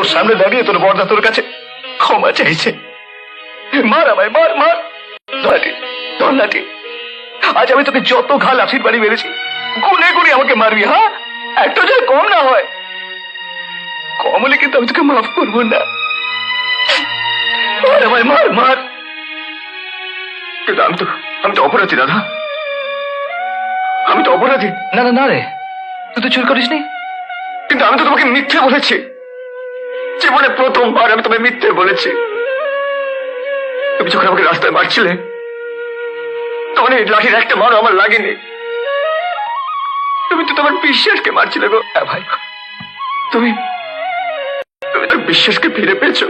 তোর সামনে দাঁড়িয়ে তোর বর্দা তোর কাছে ক্ষমা চাইছে। মার আমায়, মার মার, লাঠি ধর লাঠি। আজ আমি তোকে যত ঘা লাঠির বাড়ি মেরেছি গুনে গুনে আমাকে মারবি, হ্যাঁ? একটা যদি কম না হয়, কম হলে কিন্তু আমি তোকে মাফ করবো না। মার আমায়, মার মার। কিন্তু আমি তো অপরাধী দাদা, আমি তো অপরাধী। না না না রে, তুই তো চুরি করিসনি। কিন্তু আমি তো তোমাকে মিথ্যে বলেছি, জীবনে প্রথমবার আমি তোমায় মিথ্যে বলেছি। তুমি যখন আমাকে রাস্তায় মারছিলে তখন এই লাঠির একটা মারও আমার লাগেনি। তুমি তো তোমার বিশ্বাসকে মারছিলে গো। হ্যাঁ ভাই, তুমি তোর বিশ্বাসকে ফিরে পেয়েছো।